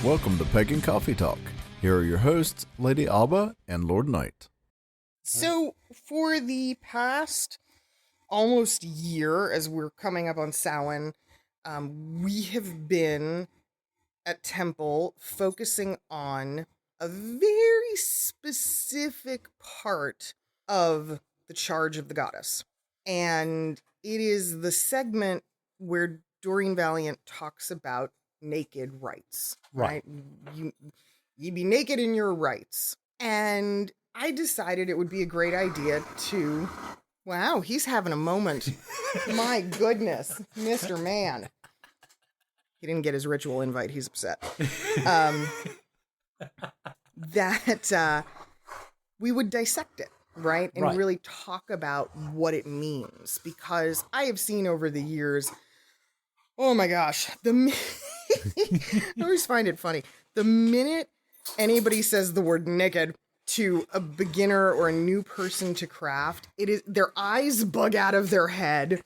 Welcome to Pagan Coffee Talk. Here are your hosts, Lady Alba and Lord Knight. So, for the past almost year, as we're coming up on Samhain, we have been at Temple focusing on a very specific part of the charge of the goddess. And it is the segment where Doreen Valiant talks about naked rites, right? You be naked in your rites. And I decided it would be a great idea to, wow, he's having a moment. My goodness, Mr. Man. He didn't get his ritual invite. He's upset. That we would dissect it, right? And really talk about what it means. Because I have seen over the years, oh my gosh, I always find it funny. The minute anybody says the word naked to a beginner or a new person to craft, it is their eyes bug out of their head,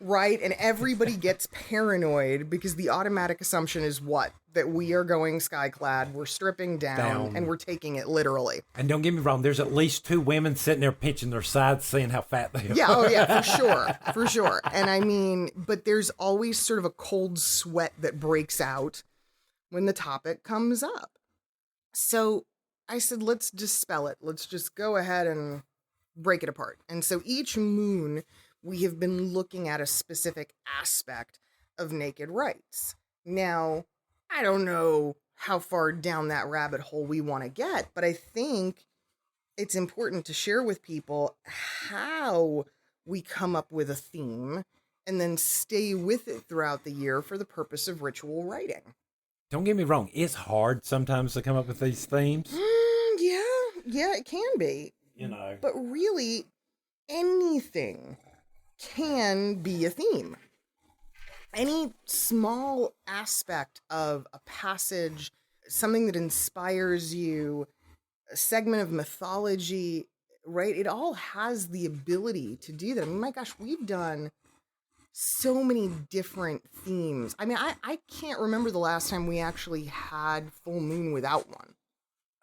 right? And everybody gets paranoid because the automatic assumption is what? That we are going skyclad, we're stripping down, and we're taking it literally. And don't get me wrong, there's at least two women sitting there pinching their sides saying how fat they are. Yeah, oh yeah, for sure. And I mean, but there's always sort of a cold sweat that breaks out when the topic comes up. So I said, let's dispel it. Let's just go ahead and break it apart. And so each moon, we have been looking at a specific aspect of naked rites. Now, I don't know how far down that rabbit hole we want to get, but I think it's important to share with people how we come up with a theme and then stay with it throughout the year for the purpose of ritual writing. Don't get me wrong, it's hard sometimes to come up with these themes. Yeah, it can be. You know. But really, anything can be a theme. Any small aspect of a passage, something that inspires you, a segment of mythology, right? It all has the ability to do that. I mean, my gosh, we've done so many different themes. I mean, I can't remember the last time we actually had full moon without one.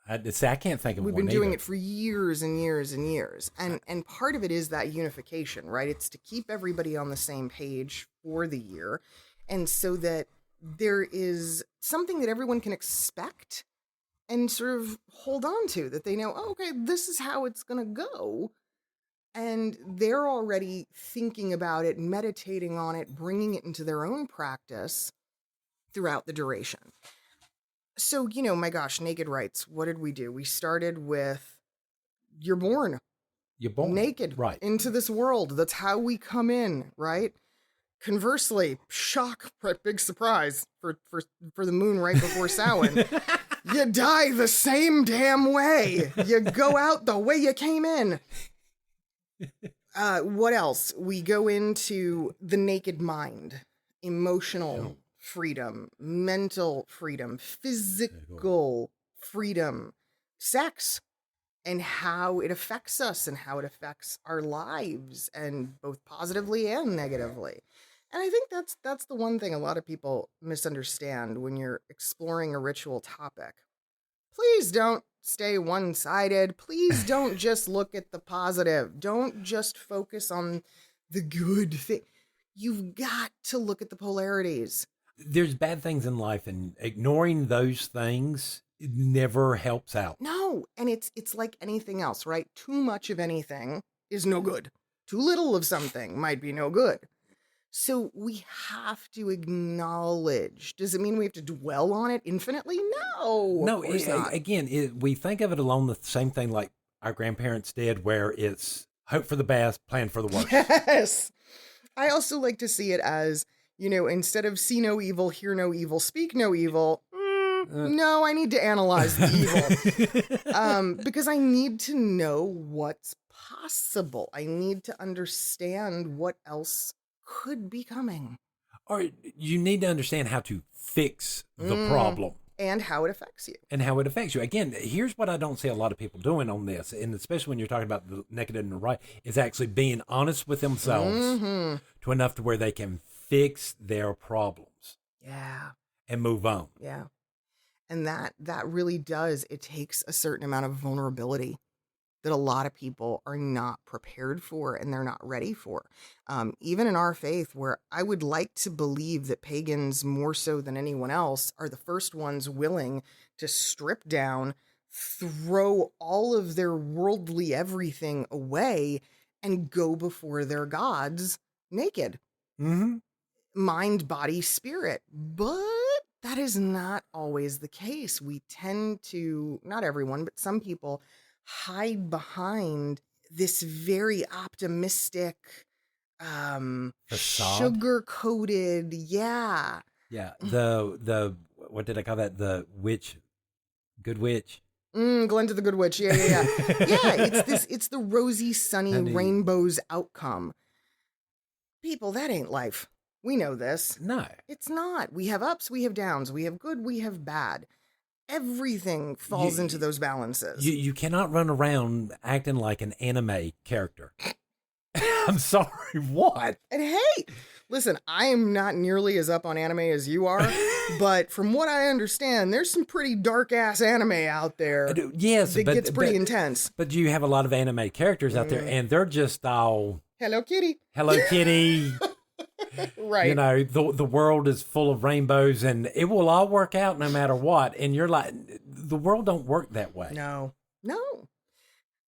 I can't think of one. We've been doing it for years and years and years. And part of it is that unification, right? It's to keep everybody on the same page for the year. And so that there is something that everyone can expect and sort of hold on to, that they know, oh, okay, this is how it's going to go. And they're already thinking about it, meditating on it, bringing it into their own practice throughout the duration. So, you know, my gosh, naked rites. What did we do? We started with you're born naked into this world. That's how we come in, right? Conversely, shock, big surprise for the moon right before Samhain. You die the same damn way. You go out the way you came in. What else? We go into the naked mind, emotional freedom, mental freedom, physical freedom, sex, and how it affects us and how it affects our lives, and both positively and negatively. And I think that's the one thing a lot of people misunderstand when you're exploring a ritual topic. Please don't stay one-sided. Please don't just look at the positive. Don't just focus on the good thing. You've got to look at the polarities. There's bad things in life, and ignoring those things never helps out. No, and it's like anything else, right? Too much of anything is no good. Too little of something might be no good. So we have to acknowledge. Does it mean we have to dwell on it infinitely? No, we think of it along the same thing like our grandparents did, where it's hope for the best, plan for the worst. Yes. I also like to see it as, you know, instead of see no evil, hear no evil, speak no evil. No, I need to analyze the evil. Because I need to know what's possible. I need to understand what else could be coming. Or you need to understand how to fix the problem. And how it affects you. Again, here's what I don't see a lot of people doing on this, and especially when you're talking about the naked and the right, is actually being honest with themselves to enough to where they can fix their problems. Yeah. And move on. Yeah. And that really does, it takes a certain amount of vulnerability that a lot of people are not prepared for and they're not ready for. Even in our faith, where I would like to believe that pagans, more so than anyone else, are the first ones willing to strip down, throw all of their worldly everything away, and go before their gods naked. Mm-hmm. Mind, body, spirit. But that is not always the case. We tend to, not everyone, but some people hide behind this very optimistic, sugar-coated, yeah. Yeah. The what did I call that? The witch, good witch. Glenda the Good Witch. Yeah. Yeah, it's the rosy, sunny rainbows outcome. People, that ain't life. We know this. No. It's not. We have ups, we have downs, we have good, we have bad. Everything falls into those balances. You cannot run around acting like an anime character. I'm sorry, what? And hey, listen, I am not nearly as up on anime as you are, but from what I understand, there's some pretty dark-ass anime out there. Yes, that gets pretty intense. But you have a lot of anime characters out there, and they're just all... Hello, kitty. Hello, kitty. Right. You know, the world is full of rainbows and it will all work out no matter what. And you're like, the world don't work that way. No.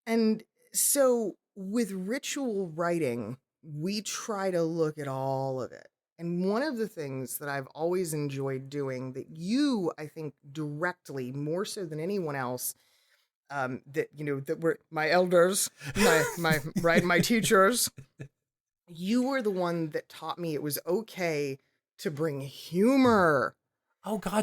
And so with ritual writing, we try to look at all of it. And one of the things that I've always enjoyed doing that you, I think, directly, more so than anyone else, that were my elders, my teachers, you were the one that taught me it was okay to bring humor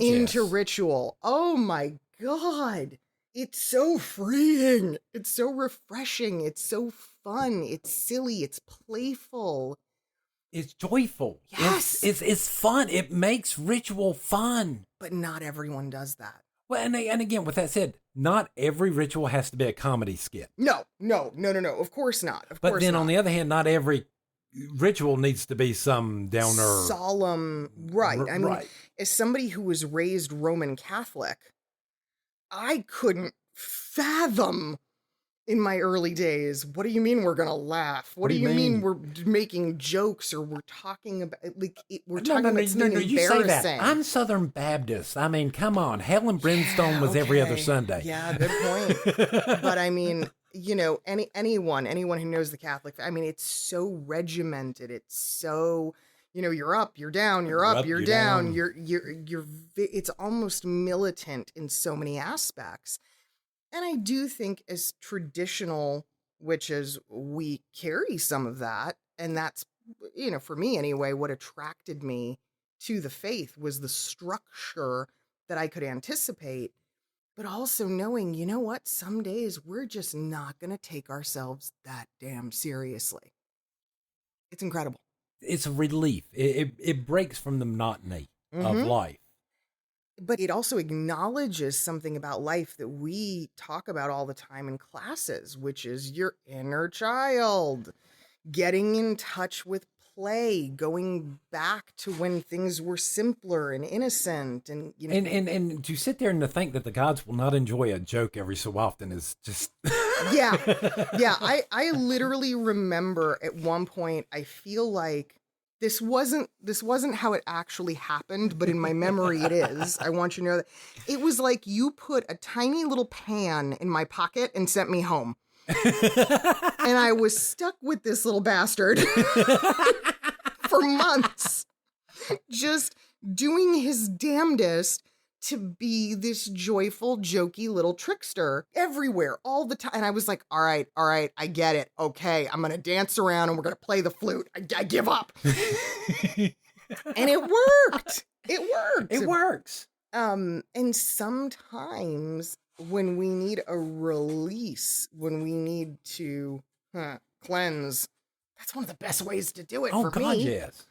into ritual. Oh my God. It's so freeing. It's so refreshing. It's so fun. It's silly. It's playful. It's joyful. Yes. It's fun. It makes ritual fun. But not everyone does that. Well, and again, with that said, not every ritual has to be a comedy skit. No. Of course not. But then on the other hand, not every ritual needs to be some downer. Solemn. Right. I mean, as somebody who was raised Roman Catholic, I couldn't fathom in my early days, what do you mean we're going to laugh? What do you mean we're making jokes or we're talking about, about something embarrassing? You say that. I'm Southern Baptist. I mean, come on. Hell and brimstone was every other Sunday. Yeah, good point. But I mean, anyone who knows the Catholic, I mean, it's so regimented. It's so, you're up, you're down, you're up, you're down. It's almost militant in so many aspects. And I do think as traditional witches, we carry some of that. And that's, for me anyway, what attracted me to the faith was the structure that I could anticipate, but also knowing, you know what, some days we're just not going to take ourselves that damn seriously. It's incredible. It's a relief. It breaks from the monotony of life. But it also acknowledges something about life that we talk about all the time in classes, which is your inner child, getting in touch with play, going back to when things were simpler and innocent. And and to sit there and to think that the gods will not enjoy a joke every so often is just... Yeah. I literally remember at one point, I feel like this wasn't how it actually happened, but in my memory it is. I want you to know that it was like you put a tiny little pan in my pocket and sent me home. And I was stuck with this little bastard for months, just doing his damnedest to be this joyful, jokey little trickster everywhere all the time. And I was like, all right, I get it. Okay, I'm going to dance around and we're going to play the flute. I give up. And it worked. It works. And sometimes when we need a release, when we need to cleanse, that's one of the best ways to do it for me. Oh, God, yes.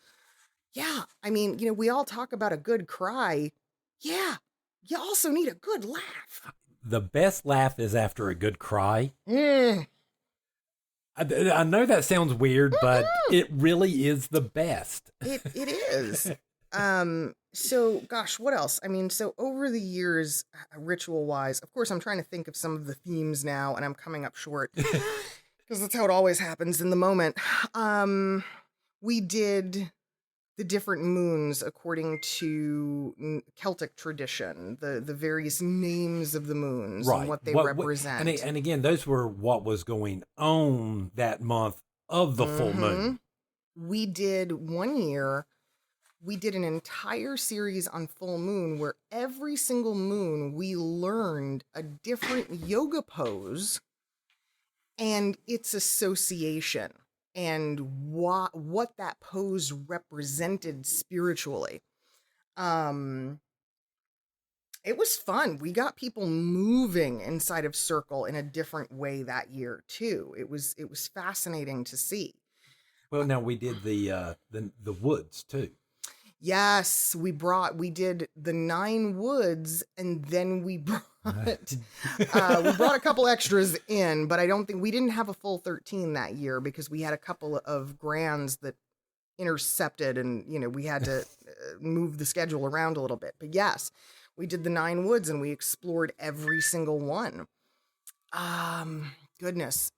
Yeah. I mean, we all talk about a good cry. Yeah, you also need a good laugh. The best laugh is after a good cry. I know that sounds weird, but it really is the best. It is. So gosh, what else? I mean, so over the years, ritual wise, of course, I'm trying to think of some of the themes now, and I'm coming up short because that's how it always happens in the moment. We did the different moons according to Celtic tradition, the various names of the moons and what they represent. And again, those were what was going on that month of the full moon. We did one year, we did an entire series on full moon where every single moon we learned a different yoga pose and its association and what that pose represented spiritually. It was fun. We got people moving inside of Circle in a different way that year too. It was fascinating to see. Well, now we did the woods too. Yes, we did the 9 woods, and then we brought a couple extras in, but I don't think we didn't have a full 13 that year because we had a couple of grands that intercepted, and we had to move the schedule around a little bit. But yes, we did the 9 woods, and we explored every single one. Goodness.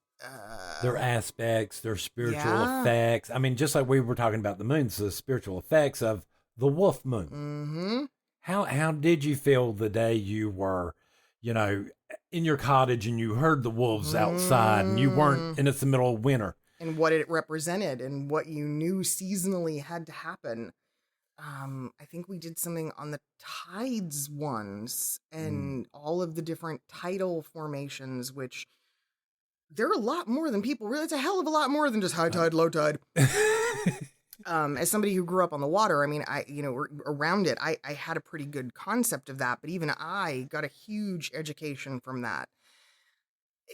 Their aspects, their spiritual effects. I mean, just like we were talking about the moons, the spiritual effects of the wolf moon. Mm-hmm. How did you feel the day you were, in your cottage and you heard the wolves outside and you weren't, and it's the middle of winter? And what it represented and what you knew seasonally had to happen. I think we did something on the tides once and all of the different tidal formations, which they're a lot more than people really. It's a hell of a lot more than just high tide, low tide. As somebody who grew up on the water, I mean, around it, I had a pretty good concept of that, but even I got a huge education from that.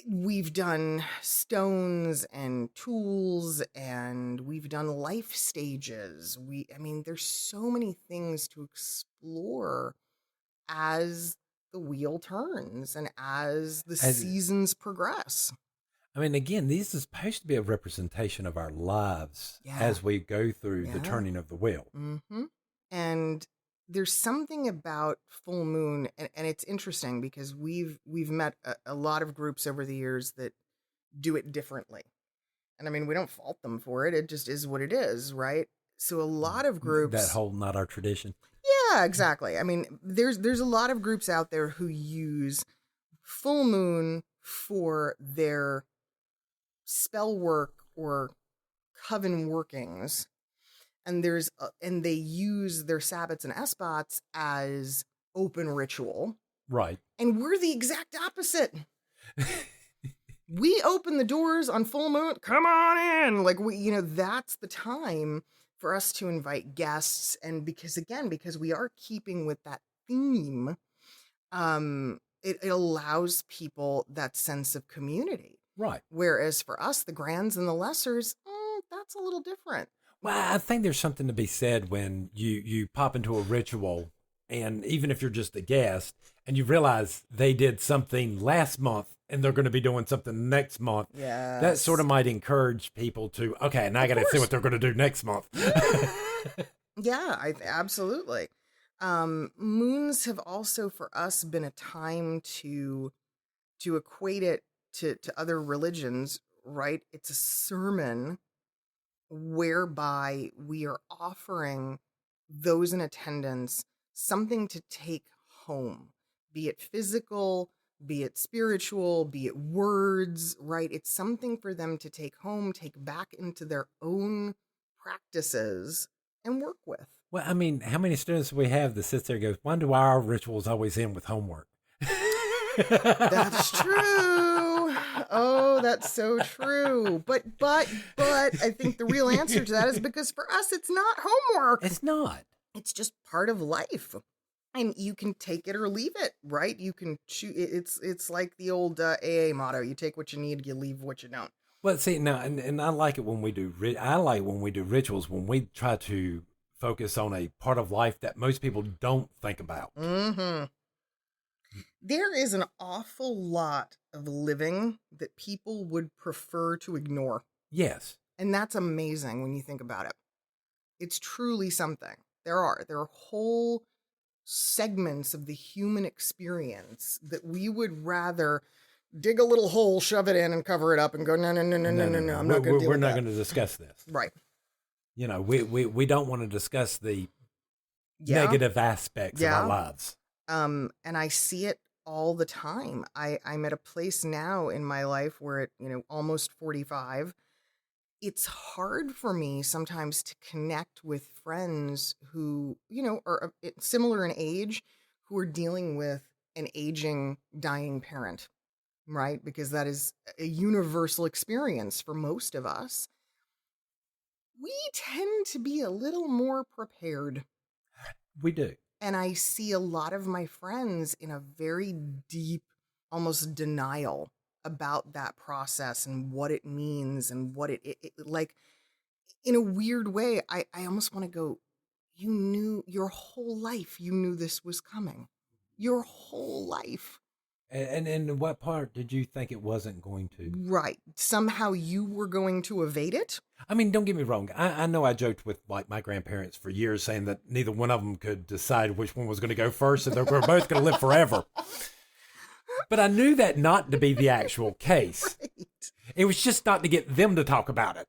We've done stones and tools, and we've done life stages. There's so many things to explore as the wheel turns and as the seasons progress. I mean, again, this is supposed to be a representation of our lives as we go through the turning of the wheel. Mm-hmm. And there's something about full moon, and it's interesting because we've met a lot of groups over the years that do it differently. And I mean, we don't fault them for it. It just is what it is, right? So a lot of groups... That whole not our tradition. Yeah, exactly. I mean, there's a lot of groups out there who use full moon for their spell work or coven workings, and they use their sabbats and esbats as open ritual, right? And we're the exact opposite. We open the doors on full moon. Come on in, like that's the time for us to invite guests, and because we are keeping with that theme, it allows people that sense of community. Right. Whereas for us, the grands and the lessers, that's a little different. Well, I think there's something to be said when you pop into a ritual, and even if you're just a guest, and you realize they did something last month and they're going to be doing something next month. Yeah. That sort of might encourage people to, okay, now I got to see what they're going to do next month. Yeah, absolutely. Moons have also for us been a time to equate it to other religions, right? It's a sermon whereby we are offering those in attendance something to take home, be it physical, be it spiritual, be it words, right? It's something for them to take home, take back into their own practices and work with. Well, I mean, how many students we have that sits there and goes, why do our rituals always end with homework? That's true. Oh, that's so true. But I think the real answer to that is because for us, it's not homework. It's not. It's just part of life. And you can take it or leave it, right? You can choose. It's like the old AA motto: you take what you need, you leave what you don't. Well, see now, and I like it when we do. I like when we do rituals when we try to focus on a part of life that most people don't think about. Mm-hmm. There is an awful lot of living that people would prefer to ignore. Yes, and that's amazing when you think about it. It's truly something. There are whole segments of the human experience that we would rather dig a little hole, shove it in, and cover it up, and go, no, I'm not going to deal with that. We're not going to discuss this. Right. You know, we don't want to discuss the negative aspects of our lives. And I see it all the time. I'm at a place now in my life where at, almost 45, it's hard for me sometimes to connect with friends who, are similar in age, who are dealing with an aging, dying parent, right? Because that is a universal experience for most of us. We tend to be a little more prepared. We do. And I see a lot of my friends in a very deep, almost denial about that process and what it means and what it like, in a weird way, I almost want to go, you knew your whole life, you knew this was coming. Your whole life. And what part did you think it wasn't going to? Right. Somehow you were going to evade it? I mean, don't get me wrong. I know I joked with like my grandparents for years saying that neither one of them could decide which one was going to go first and they were both going to live forever. But I knew that not to be the actual case. Right. It was just not to get them to talk about it.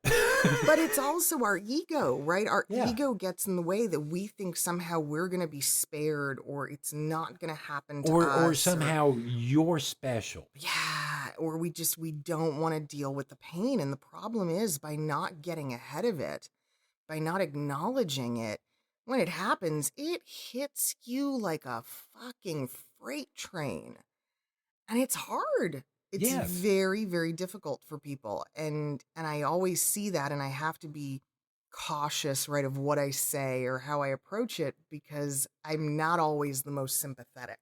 But it's also our ego, right? Our ego gets in the way that we think somehow we're going to be spared or it's not going to happen to us. Or somehow you're special. Yeah. Or we don't want to deal with the pain. And the problem is by not getting ahead of it, by not acknowledging it, when it happens, it hits you like a fucking freight train. And it's hard. It's very, very difficult for people. And I always see that, and I have to be cautious, right, of what I say or how I approach it, because I'm not always the most sympathetic,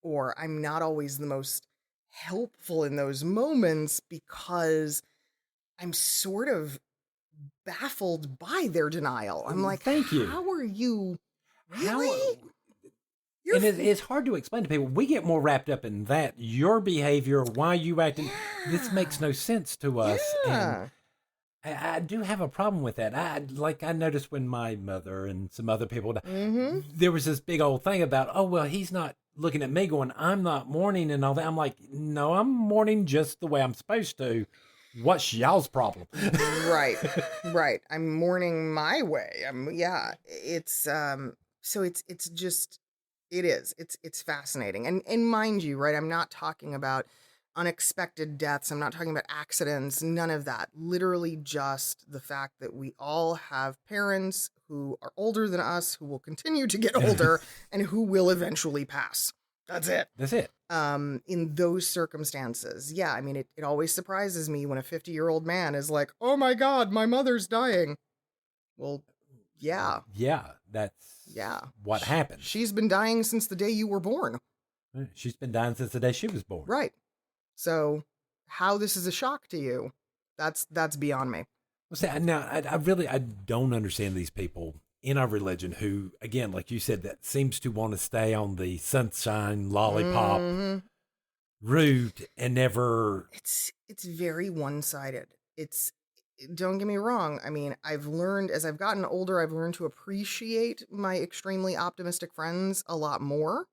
or I'm not always the most helpful in those moments because I'm sort of baffled by their denial. I'm like, thank you. How are you really? And it's hard to explain to people. We get more wrapped up in that, your behavior, why you acting. This makes no sense to us. Yeah. And I do have a problem with that. I noticed when my mother and some other people, there was this big old thing about, oh, well, he's not looking at me going, I'm not mourning and all that. I'm like, no, I'm mourning just the way I'm supposed to. What's y'all's problem? Right. I'm mourning my way. It's fascinating. And mind you, right, I'm not talking about unexpected deaths. I'm not talking about accidents, none of that. Literally just the fact that we all have parents who are older than us, who will continue to get older, and who will eventually pass. That's it. In those circumstances. Yeah, I mean, it always surprises me when a 50-year-old man is like, oh my God, my mother's dying. Well, yeah. Yeah, that's what happened. She's been dying since the day you were born. She's been dying since the day she was born. Right. So how this is a shock to you, that's beyond me. Well, see, now, I don't understand these people in our religion who, again, like you said, that seems to want to stay on the sunshine lollipop route and never... It's very one-sided. Don't get me wrong. I mean, I've learned, as I've gotten older, I've learned to appreciate my extremely optimistic friends a lot more.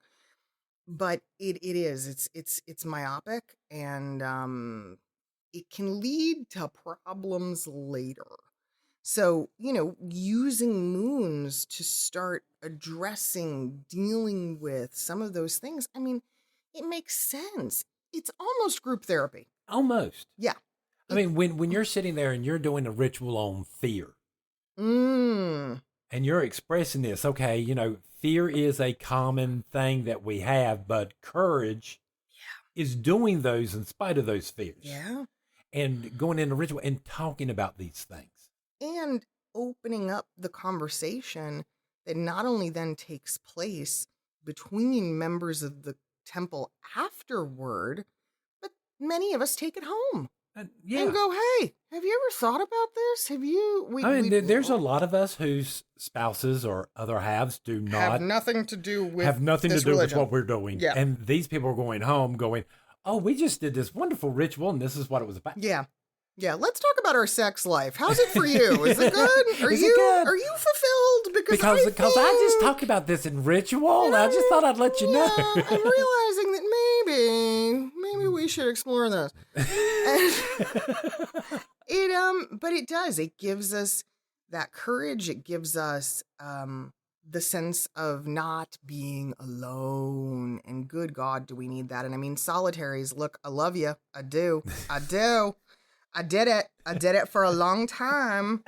But it's myopic, and it can lead to problems later. So, using moons to start addressing, dealing with some of those things, I mean, it makes sense. It's almost group therapy. Almost. Yeah. I mean, when you're sitting there and you're doing a ritual on fear, and you're expressing this, okay, fear is a common thing that we have, but courage is doing those in spite of those fears. Yeah. And going in a ritual and talking about these things. And opening up the conversation that not only then takes place between members of the temple afterward, but many of us take it home. And go, hey, have you ever thought about this? Have you? There's a lot of us whose spouses or other halves do not have nothing to do with with what we're doing. Yeah. And these people are going home going, oh, we just did this wonderful ritual and this is what it was about. Yeah. Yeah. Let's talk about our sex life. How's it for you? Is it good? Are you fulfilled? because I just talked about this in ritual. And I just thought I'd let you know. I'm realizing that maybe we should explore this. But it does. It gives us that courage. It gives us the sense of not being alone. And good God, do we need that? And I mean, solitaries. Look, I love you. I do. I did it. I did it for a long time.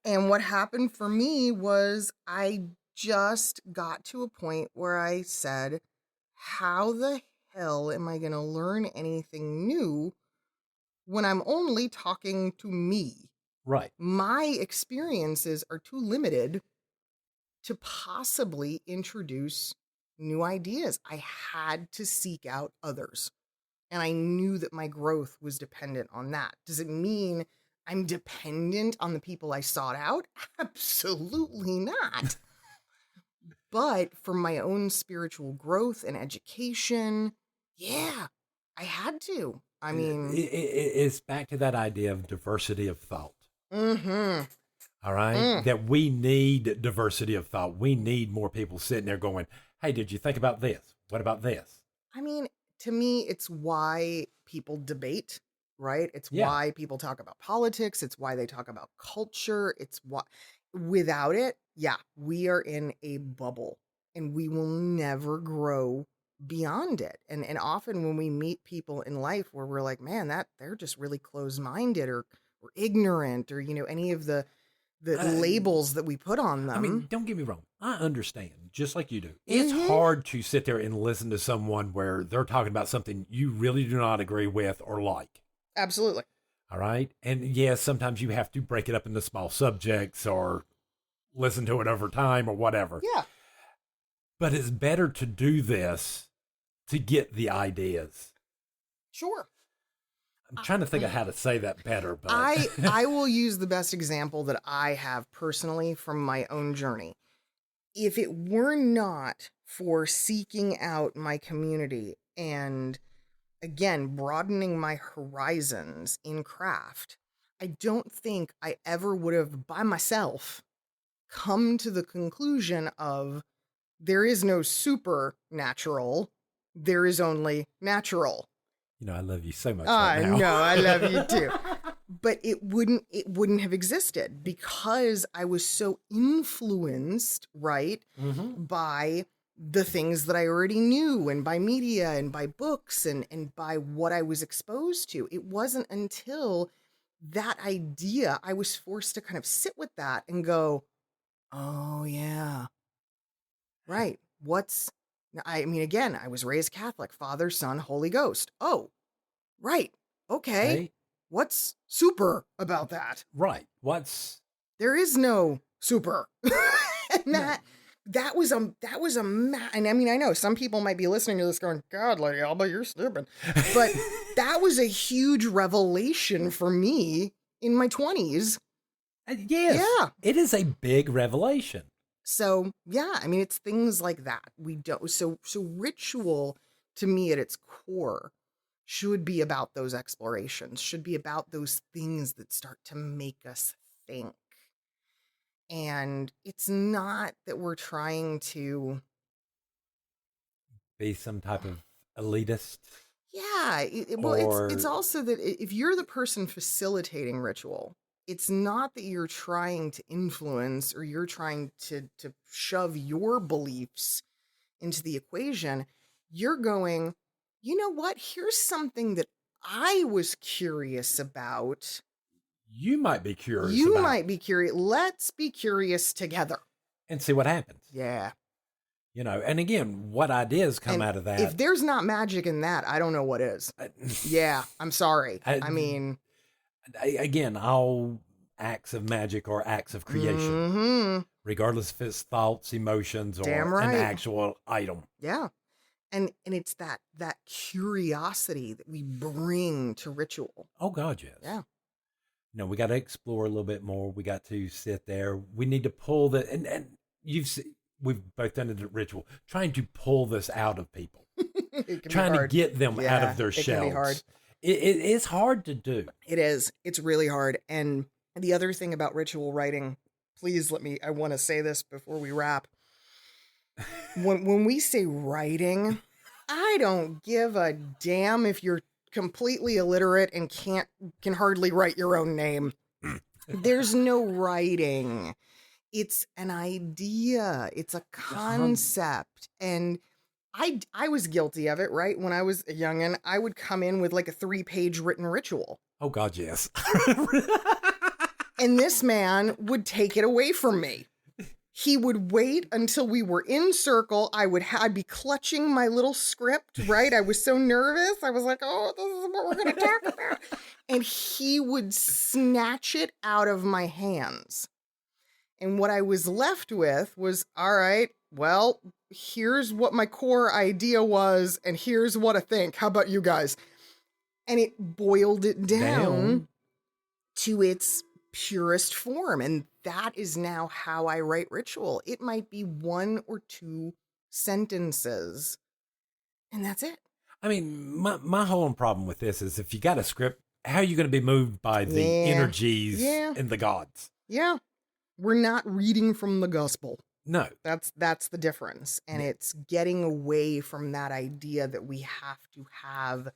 And what happened for me was I just got to a point where I said, how the hell am I going to learn anything new when I'm only talking to me? Right. My experiences are too limited to possibly introduce new ideas. I had to seek out others. And I knew that my growth was dependent on that. Does it mean I'm dependent on the people I sought out? Absolutely not. But for my own spiritual growth and education, yeah, I had to. I mean, it's back to that idea of diversity of thought. Mm-hmm. All right. That we need diversity of thought. We need more people sitting there going, hey, did you think about this? What about this? I mean, to me, it's why people debate, right? It's why people talk about politics. It's why they talk about culture. It's why, without it, we are in a bubble and we will never grow beyond it. And often when we meet people in life where we're like, man, that they're just really closed-minded or ignorant or, any of the labels that we put on them. I mean, don't get me wrong. I understand, just like you do. It's hard to sit there and listen to someone where they're talking about something you really do not agree with or like. Absolutely. All right. And yes, sometimes you have to break it up into small subjects or listen to it over time or whatever. Yeah. But it's better to do this to get the ideas. Sure. I'm trying to think of how to say that better, but I will use the best example that I have personally from my own journey. If it were not for seeking out my community and, again, broadening my horizons in craft, I don't think I ever would have, by myself, come to the conclusion of there is no supernatural, there is only natural. I love you so much. I right now. know, I love you too. But it wouldn't have existed because I was so influenced, right, by the things that I already knew and by media and by books and by what I was exposed to. It wasn't until that idea, I was forced to kind of sit with that and go, oh yeah, right. I mean, again, I was raised Catholic, Father, Son, Holy Ghost. Oh, right. Okay. Hey. What's super about that? Right. There is no super. And that was and I mean, I know some people might be listening to this going, God, Lady Alba, you're stupid. But that was a huge revelation for me in my 20s. Yes. Yeah. It is a big revelation. So, yeah, I mean, it's things like that. So ritual to me at its core should be about those explorations, should be about those things that start to make us think. And it's not that we're trying to be some type of elitist. Yeah. It's also that if you're the person facilitating ritual, it's not that you're trying to influence or you're trying to shove your beliefs into the equation. You're going, you know what? Here's something that I was curious about. You might be curious. Might be curious. Let's be curious together. And see what happens. Yeah. And again, what ideas come out of that? If there's not magic in that, I don't know what is. Yeah, I'm sorry. I mean... Again, all acts of magic are acts of creation, regardless if it's thoughts, emotions, or an actual item. Yeah. And it's that curiosity that we bring to ritual. Oh, God, yes. Yeah. We got to explore a little bit more. We got to sit there. We need to pull and we've both done it at ritual, trying to pull this out of people, trying to get them out of their shells. It can be hard. It's hard to do. It is. It's really hard. And the other thing about ritual writing please I want to say this before we wrap. When we say writing, I don't give a damn if you're completely illiterate and can hardly write your own name. There's no writing. It's an idea. It's a concept. And I was guilty of it, right? When I was a youngin', I would come in with like a 3-page written ritual. Oh, God, yes. And this man would take it away from me. He would wait until we were in circle. I'd be clutching my little script, right? I was so nervous. I was like, oh, this is what we're going to talk about. And he would snatch it out of my hands. And what I was left with was, all right, well, here's what my core idea was, and here's what I think. How about you guys? And it boiled it down to its purest form. And that is now how I write ritual. It might be 1 or 2 sentences, and that's it. I mean, my whole problem with this is if you got a script, how are you going to be moved by the energies and the gods? Yeah. We're not reading from the gospel. No. That's the difference. And it's getting away from that idea that we have to have,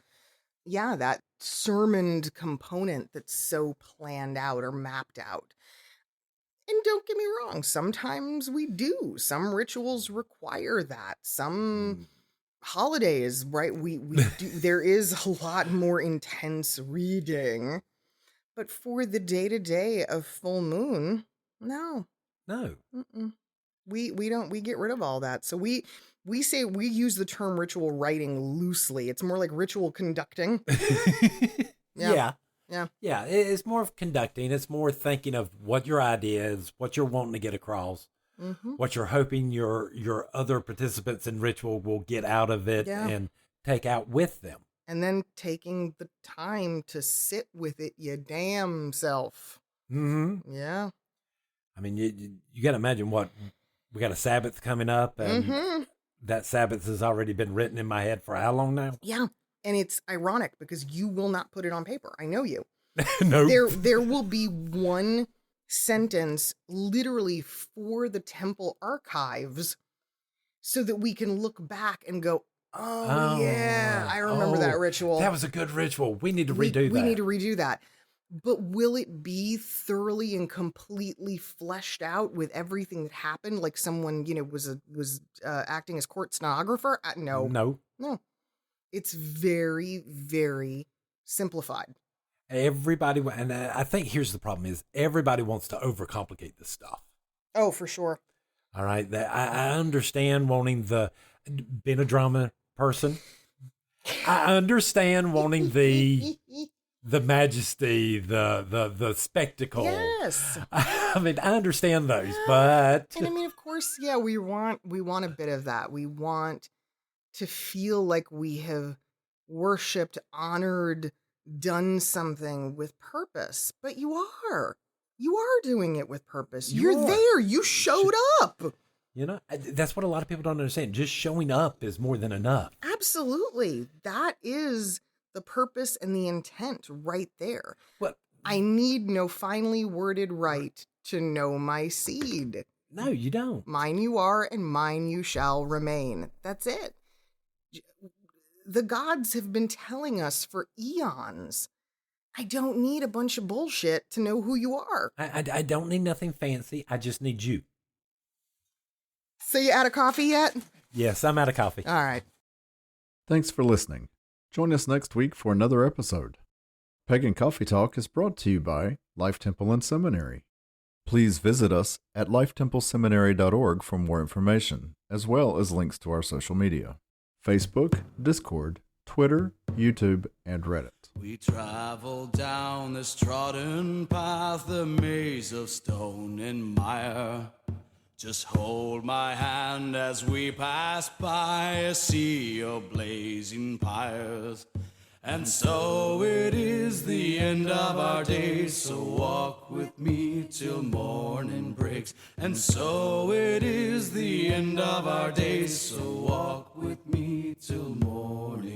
that sermoned component that's so planned out or mapped out. And don't get me wrong, sometimes we do. Some rituals require that. Some holidays, right? We do. There is a lot more intense reading. But for the day-to-day of full moon, no. Mm-mm. We get rid of all that. So we use the term ritual writing loosely. It's more like ritual conducting. Yeah. It's more of conducting. It's more thinking of what your idea is, what you're wanting to get across, what you're hoping your other participants in ritual will get out of it and take out with them. And then taking the time to sit with it, you damn self. Mm-hmm. Yeah. I mean, you got to imagine we got a Sabbath coming up, and that Sabbath has already been written in my head for how long now? Yeah. And it's ironic because you will not put it on paper. I know you. No. There will be one sentence literally for the temple archives so that we can look back and go, oh yeah, I remember that ritual. That was a good ritual. We need to redo that. We need to redo that. But will it be thoroughly and completely fleshed out with everything that happened? Like someone, was acting as court stenographer? No. It's very, very simplified. Everybody, and I think here's the problem is everybody wants to overcomplicate this stuff. Oh, for sure. All right. I understand wanting being a drama person. I understand wanting the majesty, the spectacle. Yes. I mean, I understand those, but. And I mean, of course, we want a bit of that. We want to feel like we have worshipped, honored, done something with purpose. But you are doing it with purpose. You're there. You showed up. That's what a lot of people don't understand. Just showing up is more than enough. Absolutely. That is the purpose and the intent right there. Well, I need no finely worded right to know my seed. No, you don't. Mine you are, and mine you shall remain. That's it. The gods have been telling us for eons. I don't need a bunch of bullshit to know who you are. I don't need nothing fancy. I just need you. So you out of coffee yet? Yes, I'm out of coffee. All right. Thanks for listening. Join us next week for another episode. Pagan Coffee Talk is brought to you by Life Temple and Seminary. Please visit us at lifetempleseminary.org for more information, as well as links to our social media: Facebook, Discord, Twitter, YouTube, and Reddit. We travel down this trodden path, the maze of stone and mire. Just hold my hand as we pass by a sea of blazing pyres. And so it is the end of our days, so walk with me till morning breaks. And so it is the end of our days, so walk with me till morning